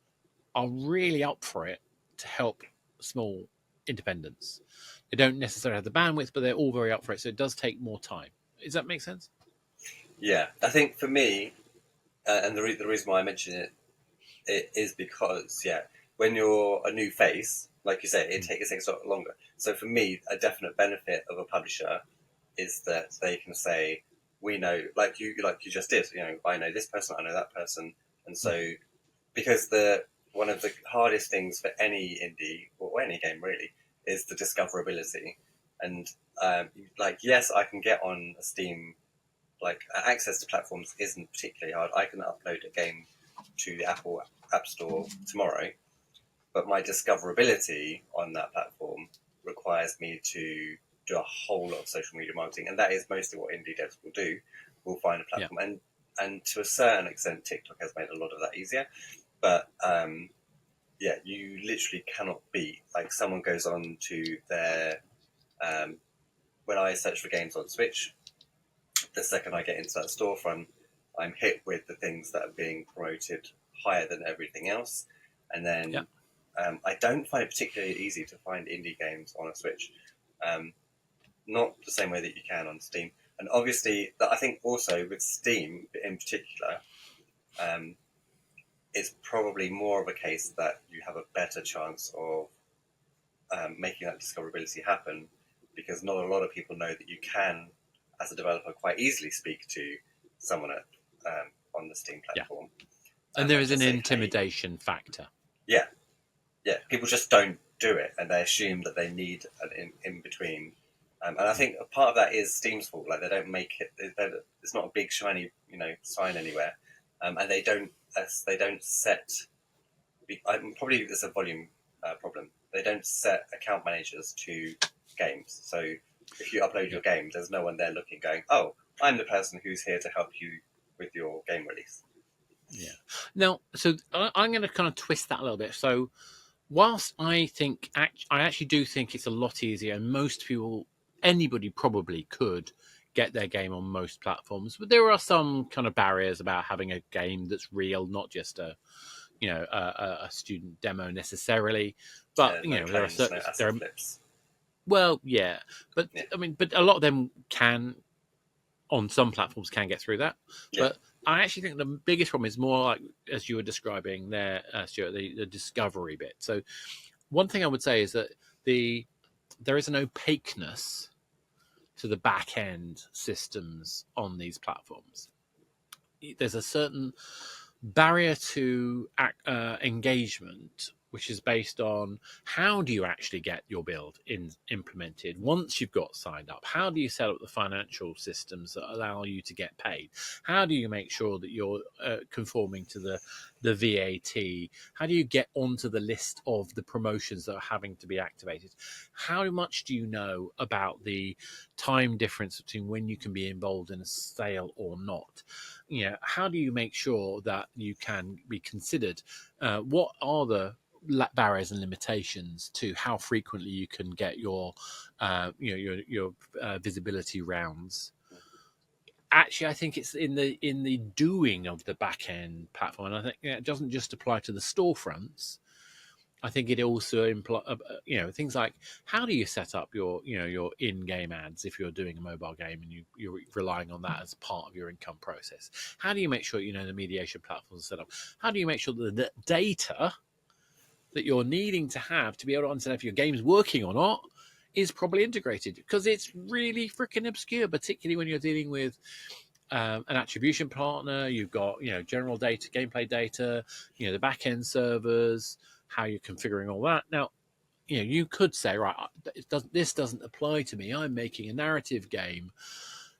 are really up for it to help small independents. They don't necessarily have the bandwidth, but they're all very up for it. So it does take more time. Does that make sense? Yeah, I think for me, and the reason why I mention it is because, when you're a new face, like you say, it takes a lot longer. So for me, a definite benefit of a publisher is that they can say, we know, like you just did, I know this person, I know that person. And so, because one of the hardest things for any indie, or any game really, is the discoverability. And yes, I can get on a Steam, like access to platforms isn't particularly hard. I can upload a game to the Apple App Store tomorrow. but my discoverability on that platform requires me to do a whole lot of social media marketing, and that is mostly what indie devs will do. We'll find a platform, and to a certain extent, TikTok has made a lot of that easier. But you literally cannot beat, like, someone goes on to their when I search for games on Switch, the second I get into that storefront, I'm hit with the things that are being promoted higher than everything else. And then I don't find it particularly easy to find indie games on a Switch. Not the same way that you can on Steam. And obviously, I think also with Steam in particular, it's probably more of a case that you have a better chance of making that discoverability happen, because not a lot of people know that you can, as a developer, quite easily speak to someone on the Steam platform. And there is an say, intimidation factor. Yeah. People just don't do it, and they assume that they need an in between. And I think a part of that is Steam's fault. Like, they don't make it. It's not a big shiny, sign anywhere, and they don't set. Probably there's a volume problem. They don't set account managers to games. So if you upload your game, there's no one there looking, going, "Oh, I'm the person who's here to help you with your game release." Yeah. Now, so I'm going to kind of twist that a little bit. So, whilst I actually do think it's a lot easier, and most people, anybody probably could get their game on most platforms, but there are some kind of barriers about having a game that's real, not just a student demo necessarily. But there are certain flips. Well, yeah, but I mean, but a lot of them can, on some platforms, can get through that. Yeah. But I actually think the biggest problem is more like, as you were describing there, Stuart, the discovery bit. So one thing I would say is that there is an opaqueness to the back end systems on these platforms. There's a certain barrier to engagement, which is based on how do you actually get your build implemented once you've got signed up? How do you set up the financial systems that allow you to get paid? How do you make sure that you're conforming to the VAT? How do you get onto the list of the promotions that are having to be activated? How much do you know about the time difference between when you can be involved in a sale or not? How do you make sure that you can be considered? What are the barriers and limitations to how frequently you can get your visibility rounds? Actually, I think it's in the doing of the back end platform, and I think it doesn't just apply to the storefronts. I think it also implies, things like, how do you set up your in-game ads if you're doing a mobile game and you're relying on that as part of your income process? How do you make sure the mediation platforms are set up? How do you make sure that the data that you're needing to have to be able to understand if your game's working or not is probably integrated? Because it's really freaking obscure, particularly when you're dealing with an attribution partner. You've got general data, gameplay data, the back-end servers, how you're configuring all that. Now, you could say, right, this doesn't apply to me. I'm making a narrative game.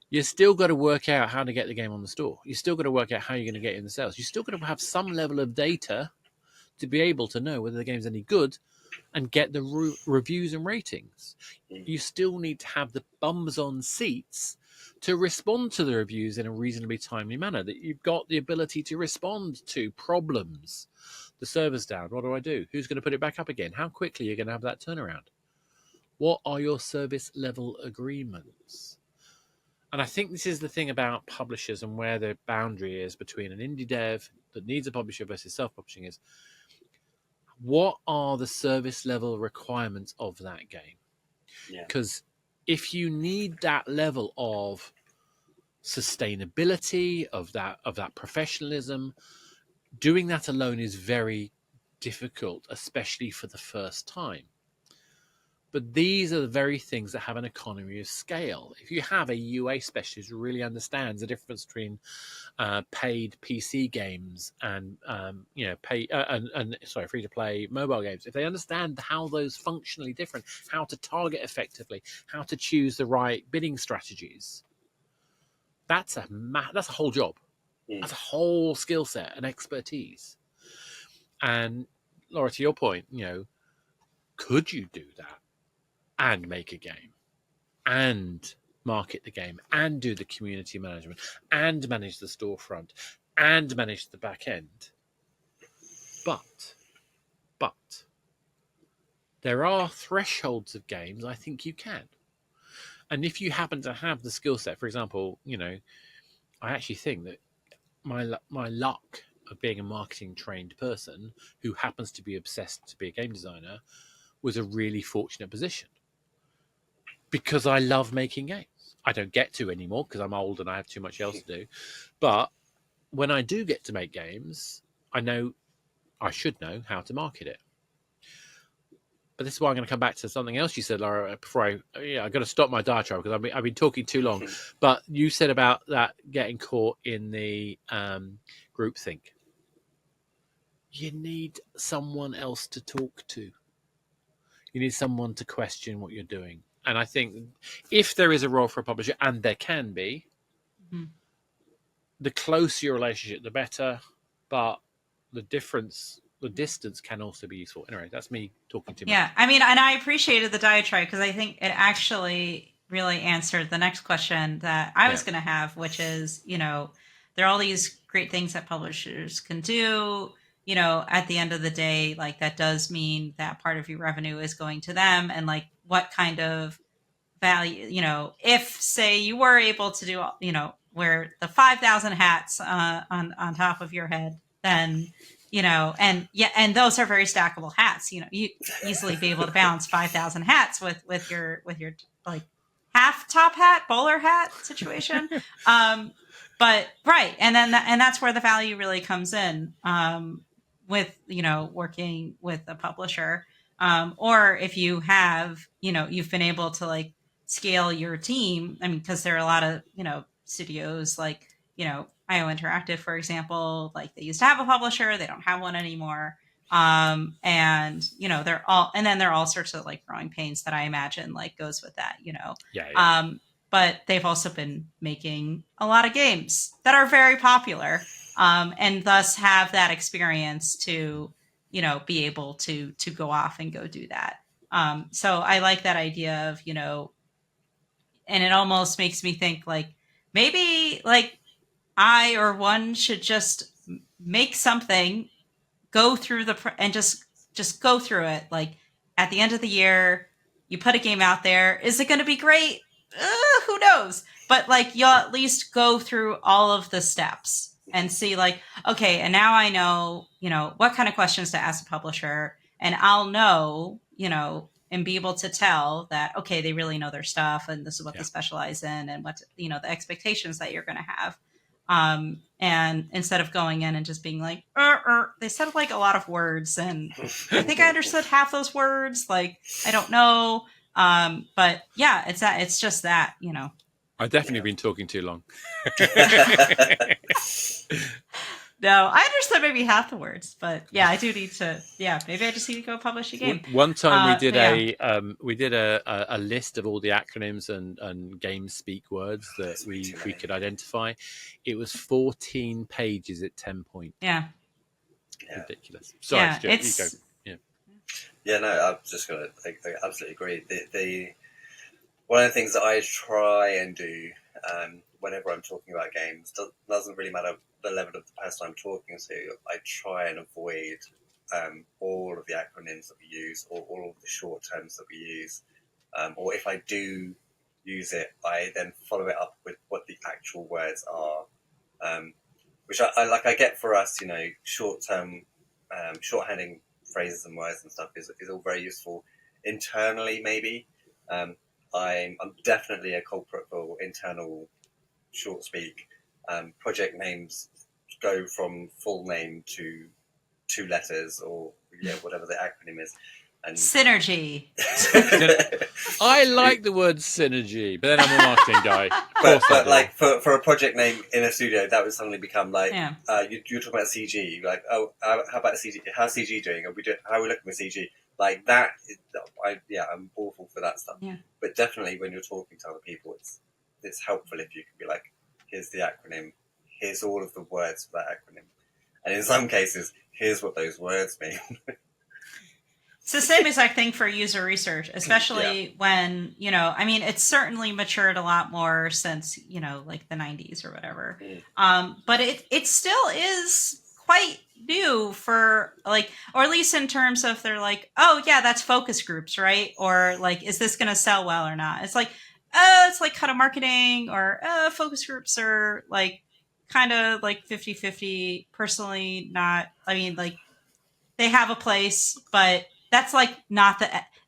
You still got to work out how to get the game on the store. You still got to work out how you're going to get in the sales. You still got to have some level of data to be able to know whether the game's any good and get the reviews and ratings. You still need to have the bums on seats to respond to the reviews in a reasonably timely manner, that you've got the ability to respond to problems. The server's down. What do I do? Who's going to put it back up again? How quickly are you going to have that turnaround? What are your service level agreements? And I think this is the thing about publishers and where the boundary is between an indie dev that needs a publisher versus self-publishing is, what are the service level requirements of that game? Because if you need that level of sustainability, of that professionalism, doing that alone is very difficult, especially for the first time. But these are the very things that have an economy of scale. If you have a UA specialist who really understands the difference between paid PC games and free to play mobile games, if they understand how those functionally different, how to target effectively, how to choose the right bidding strategies, that's a whole job. That's a whole skill set and expertise. And Laura, to your point, could you do that and make a game and market the game and do the community management and manage the storefront and manage the back end? But there are thresholds of games I think you can. And if you happen to have the skill set, for example, I actually think that my luck of being a marketing trained person who happens to be obsessed to be a game designer was a really fortunate position, because I love making games. I don't get to anymore because I'm old and I have too much else to do. But when I do get to make games, I should know how to market it. But this is why I'm going to come back to something else you said, Laura, before I've got to stop my diatribe because I've been talking too long. But you said about that getting caught in the groupthink. You need someone else to talk to. You need someone to question what you're doing. And I think if there is a role for a publisher, and there can be, the closer your relationship, the better. But the distance can also be useful. Anyway, that's me talking too much. Yeah, I mean, and I appreciated the diatribe because I think it actually really answered the next question that I was going to have, which is, there are all these great things that publishers can do. At the end of the day, like, that does mean that part of your revenue is going to them, and like, what kind of value, if say you were able to do, wear the 5,000 hats on top of your head, then, and those are very stackable hats. You easily be able to balance 5,000 hats with your like half top hat, bowler hat situation. But right, and then and that's where the value really comes in, with working with a publisher, or if you have you've been able to like scale your team. I mean, because there are a lot of studios like IO Interactive, for example, like they used to have a publisher, they don't have one anymore. And there are all sorts of like growing pains that I imagine like goes with that. Yeah. But they've also been making a lot of games that are very popular, and thus have that experience to be able to go off and go do that. So I like that idea of and it almost makes me think like maybe like I or one should just make something, go through and just go through it. Like at the end of the year, you put a game out there. Is it going to be great? Who knows? But like you'll at least go through all of the steps and see like, okay, and now I know, what kind of questions to ask a publisher, and I'll know, and be able to tell that, okay, they really know their stuff and this is what they specialize in, and what, the expectations that you're going to have. And instead of going in and just being like, they said like a lot of words, and I think I understood half those words. Like, I don't know. But yeah, it's just that, I've definitely been talking too long. No, I understood maybe half the words, but yeah, I do need to. Yeah, maybe I just need to go publish a game. One time we did a list of all the acronyms and game speak words that we could identify. It was 14 pages at 10 points. Yeah. Ridiculous. Sorry, Stuart, you go. Yeah, no, I'm just gonna. I absolutely agree. The one of the things that I try and do whenever I'm talking about games doesn't really matter the level of the person I'm talking to. I try and avoid all of the acronyms that we use, or all of the short terms that we use, or if I do use it, I then follow it up with what the actual words are, which I get for us. Short-term shorthanding phrases and words and stuff is all very useful internally. Maybe I'm definitely a culprit for internal short speak. Project names go from full name to 2 letters, or whatever the acronym is. And synergy. I like the word synergy, but then I'm a marketing guy. But like for a project name in a studio, that would suddenly become like you're talking about CG. You're like, oh, how about CG? How's CG doing? How are we looking with CG? Like that. I'm awful for that stuff. Yeah. But definitely when you're talking to other people, it's helpful if you can be like, here's the acronym, here's all of the words for that acronym, and in some cases, here's what those words mean. It's the same exact thing for user research, especially when, I mean, it's certainly matured a lot more since, like the 90s or whatever. But it still is quite new for like, or at least in terms of they're like, oh yeah, that's focus groups, right? Or like, is this going to sell well or not? It's like, it's like kind of marketing, or focus groups are like kind of like 50-50. Personally, not, I mean, like they have a place, but that's like not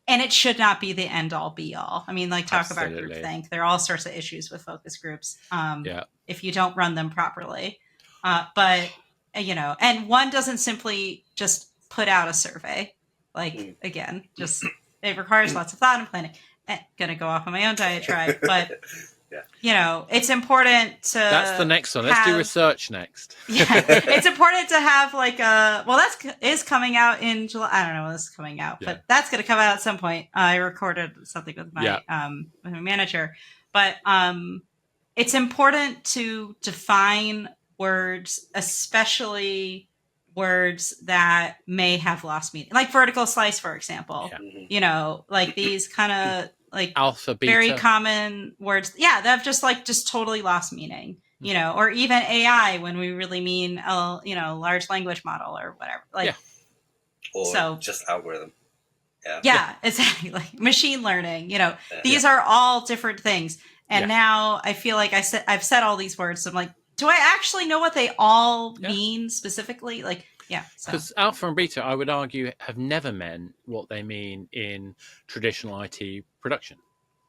and it should not be the end all be all. I mean, like talk about Absolutely. groupthink. There are all sorts of issues with focus groups Yeah. if you don't run them properly. But, and one doesn't simply just put out a survey. Like, again, just it requires lots of thought and planning. Gonna go off on my own diatribe, but it's important to. That's the next one. Let's do research next. Yeah, it's important to have like a. Well, is coming out in July. I don't know when this is coming out, but that's going to come out at some point. I recorded something with my manager, but it's important to define words, especially words that may have lost meaning, like vertical slice, for example. Like these kind of like alpha, beta, very common words. Yeah, that have just totally lost meaning. Or even AI when we really mean large language model or whatever. Like, or just algorithm. Yeah, exactly. Like machine learning. These are all different things. And now I feel like I've said all these words. So I'm like, do I actually know what they all mean specifically? Like, because alpha and beta, I would argue, have never meant what they mean in traditional IT production.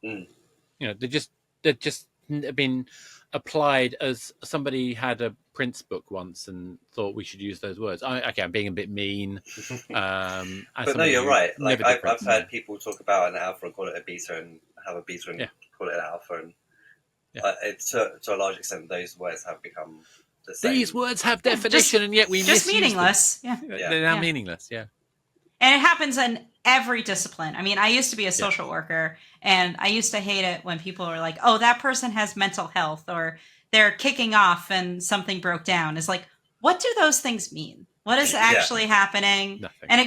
They're just been applied as somebody had a Prince book once and thought we should use those words. I'm being a bit mean. But no, you're right. Like I've heard people talk about an alpha and call it a beta, and have a beta and call it an alpha, and it's to a large extent those words have become the same. These words have definition, and yet we just meaningless. Them. They're now meaningless. Yeah, and it happens in every discipline. I mean, I used to be a social worker, and I used to hate it when people were like, "Oh, that person has mental health," or they're kicking off and something broke down. It's like, what do those things mean? What is actually happening? Nothing. And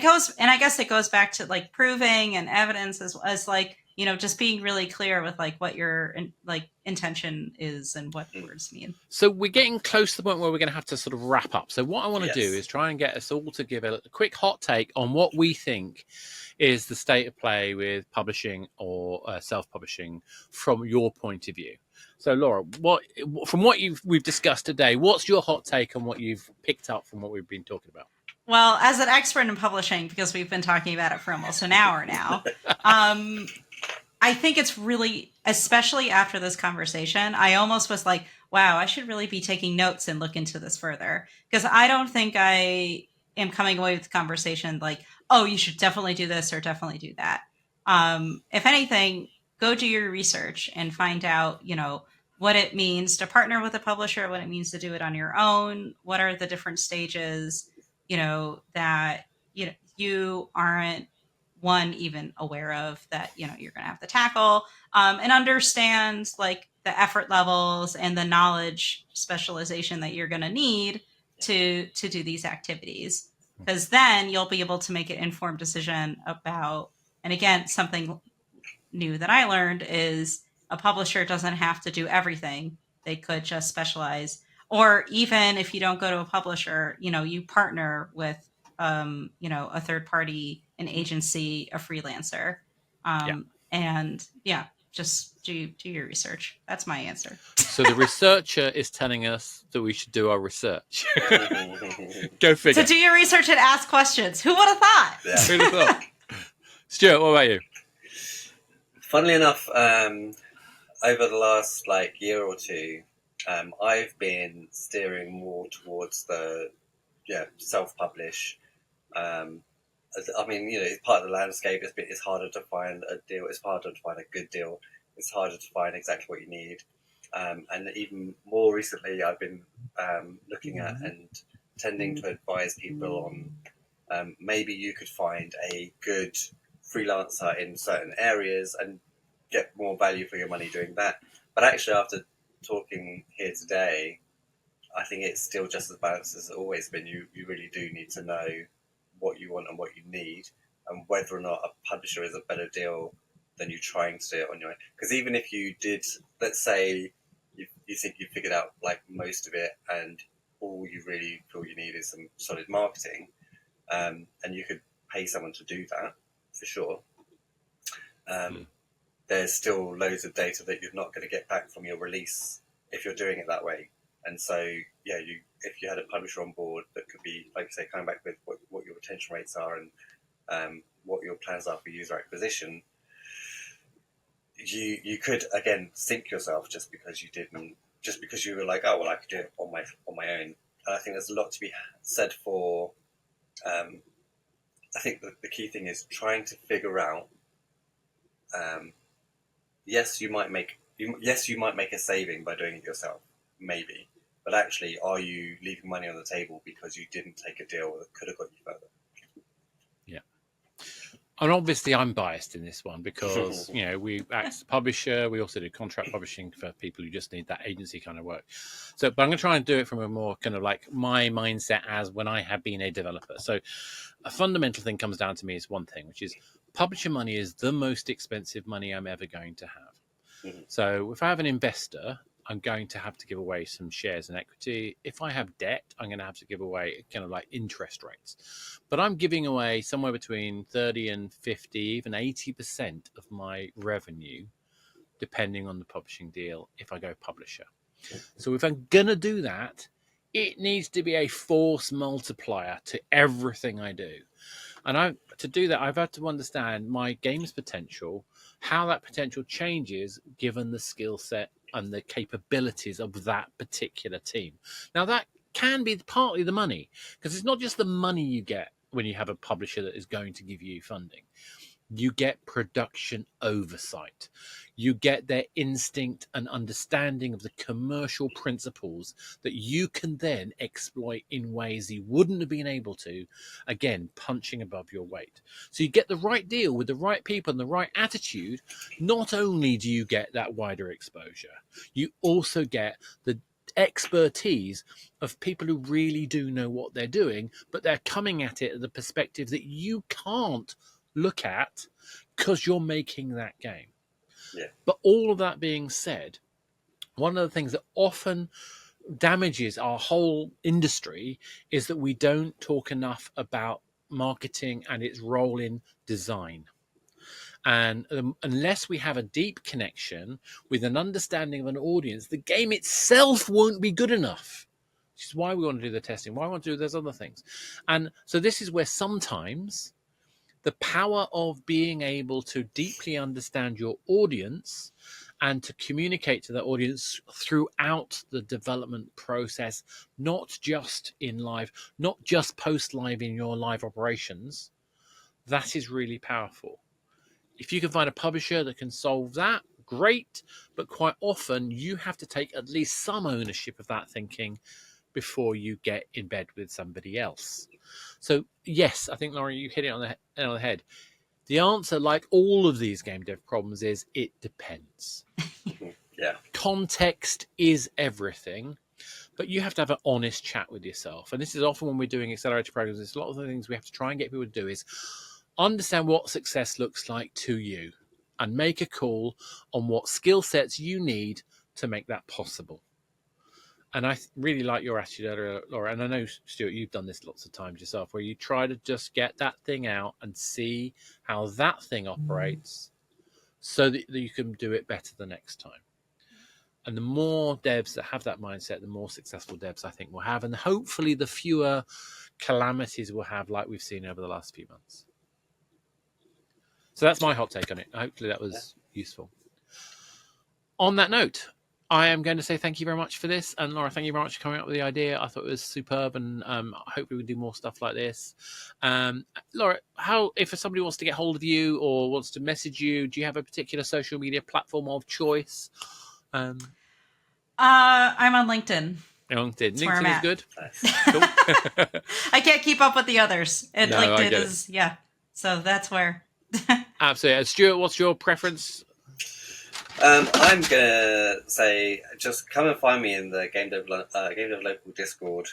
I guess it goes back to like proving and evidence as like, just being really clear with like what your like intention is and what words mean. So we're getting close to the point where we're going to have to sort of wrap up. So what I want to do is try and get us all to give a quick hot take on what we think is the state of play with publishing or self-publishing from your point of view. So Laura, from what we've discussed today, what's your hot take on what you've picked up from what we've been talking about? Well, as an expert in publishing, because we've been talking about it for almost an hour now, I think it's really, especially after this conversation, I almost was like, wow, I should really be taking notes and look into this further. Because I don't think I am coming away with the conversation like, oh, you should definitely do this or definitely do that. If anything, go do your research and find out, what it means to partner with a publisher, what it means to do it on your own, what are the different stages, that, you aren't even aware of that, you're going to have to tackle, and understand like the effort levels and the knowledge specialization that you're going to need to do these activities. Because then you'll be able to make an informed decision about, and again, something new that I learned is a publisher doesn't have to do everything. They could just specialize. Or even if you don't go to a publisher, you partner with, a third party, an agency, a freelancer. And just do your research. That's my answer. So the researcher is telling us that we should do our research. Go figure. So do your research and ask questions. Who would have thought? Who'd have thought? Stuart, what about you? Funnily enough, over the last year or two, I've been steering more towards the self-publish. I mean, it's part of the landscape. It's harder to find a deal. It's harder to find a good deal. It's harder to find exactly what you need. And even more recently, I've been looking at and tending to advise people on maybe you could find a good freelancer in certain areas and get more value for your money doing that. But actually, after talking here today, I think it's still just as balanced as it's always been. You really do need to know what you want and what you need, and whether or not a publisher is a better deal than you trying to do it on your own. Because even if you did, let's say you think you figured out like most of it, and all you really feel you need is some solid marketing, and you could pay someone to do that for sure. There's still loads of data that you're not going to get back from your release if you're doing it that way. And so, yeah, if you had a publisher on board that could be, like you say, coming back with what your retention rates are and what your plans are for user acquisition, you could again sink yourself just because you were like, oh well, I could do it on my own. And I think there's a lot to be said for. I think the key thing is trying to figure out. Yes, you might make a saving by doing it yourself, maybe, but actually, are you leaving money on the table because you didn't take a deal that could have got you further? Yeah. And obviously I'm biased in this one because, we act as a publisher. We also do contract publishing for people who just need that agency kind of work. So, but I'm going to try and do it from a more kind of like my mindset as when I have been a developer. So a fundamental thing comes down to me is one thing, which is publisher money is the most expensive money I'm ever going to have. Mm-hmm. So if I have an investor, I'm going to have to give away some shares and equity. If I have debt, I'm going to have to give away kind of like interest rates. But I'm giving away somewhere between 30 and 50, even 80% of my revenue, depending on the publishing deal, if I go publisher. So if I'm going to do that, it needs to be a force multiplier to everything I do. And to do that, I've had to understand my game's potential, how that potential changes given the skill set and the capabilities of that particular team. Now, that can be partly the money, because it's not just the money you get when you have a publisher that is going to give you funding. You get production oversight. You get their instinct and understanding of the commercial principles that you can then exploit in ways you wouldn't have been able to, again, punching above your weight. So you get the right deal with the right people and the right attitude. Not only do you get that wider exposure, you also get the expertise of people who really do know what they're doing, but they're coming at it at the perspective that you can't look at because you're making that game. Yeah. But all of that being said, one of the things that often damages our whole industry is that we don't talk enough about marketing and its role in design. And unless we have a deep connection with an understanding of an audience, the game itself won't be good enough. Which is why we want to do the testing, why we want to do those other things. And so this is where sometimes the power of being able to deeply understand your audience and to communicate to that audience throughout the development process, not just in live, not just post live in your live operations, that is really powerful. If you can find a publisher that can solve that, great. But quite often you have to take at least some ownership of that thinking before you get in bed with somebody else. So yes, I think, Lauren, you hit it on the head. The answer, like all of these game dev problems, is it depends. Yeah. Context is everything, but you have to have an honest chat with yourself. And this is often when we're doing accelerator programs, there's a lot of the things we have to try and get people to do is understand what success looks like to you and make a call on what skill sets you need to make that possible. And I really like your attitude earlier, Laura. And I know, Stuart, you've done this lots of times yourself, where you try to just get that thing out and see how that thing operates so that you can do it better the next time. And the more devs that have that mindset, the more successful devs I think we'll have. And hopefully the fewer calamities we'll have like we've seen over the last few months. So that's my hot take on it. Hopefully that was useful. On that note, I am going to say thank you very much for this. And Laura, thank you very much for coming up with the idea. I thought it was superb, and hopefully we do more stuff like this. Laura, if somebody wants to get hold of you or wants to message you, do you have a particular social media platform of choice? I'm on LinkedIn. LinkedIn. That's where I'm LinkedIn is at. good. Nice. Cool. I can't keep up with the others. And No, I LinkedIn get is, yeah. So that's where. Absolutely. Stuart, what's your preference? I'm gonna say just come and find me in the Game Dev Local Discord,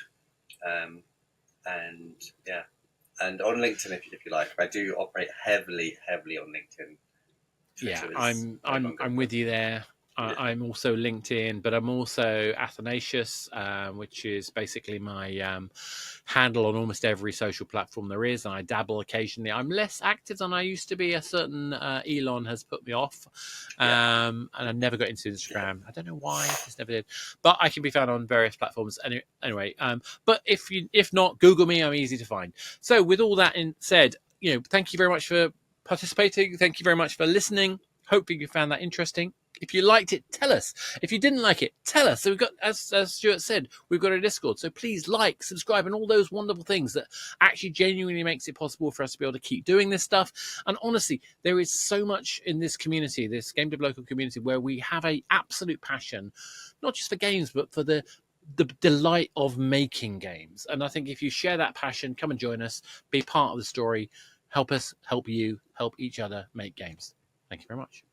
and yeah, and on LinkedIn if you like. I do operate heavily on LinkedIn. Yeah, Twitter is I'm with you there. Yeah. I'm also LinkedIn, but I'm also Athanasius, which is basically my handle on almost every social platform there is, and I dabble occasionally. I'm less active than I used to be. A certain Elon has put me off, and I never got into Instagram. I don't know why, just never did. But I can be found on various platforms anyway. But if not, Google me. I'm easy to find. So with all that said, thank you very much for participating. Thank you very much for listening. Hopefully you found that interesting. If you liked it, tell us. If you didn't like it, tell us. So we've got, as Stuart said, we've got a Discord. So please like, subscribe, and all those wonderful things that actually genuinely makes it possible for us to be able to keep doing this stuff. And honestly, there is so much in this community, this Game Dev Local community, where we have a absolute passion, not just for games, but for the delight of making games. And I think if you share that passion, come and join us, be part of the story, help us, help you, help each other make games. Thank you very much.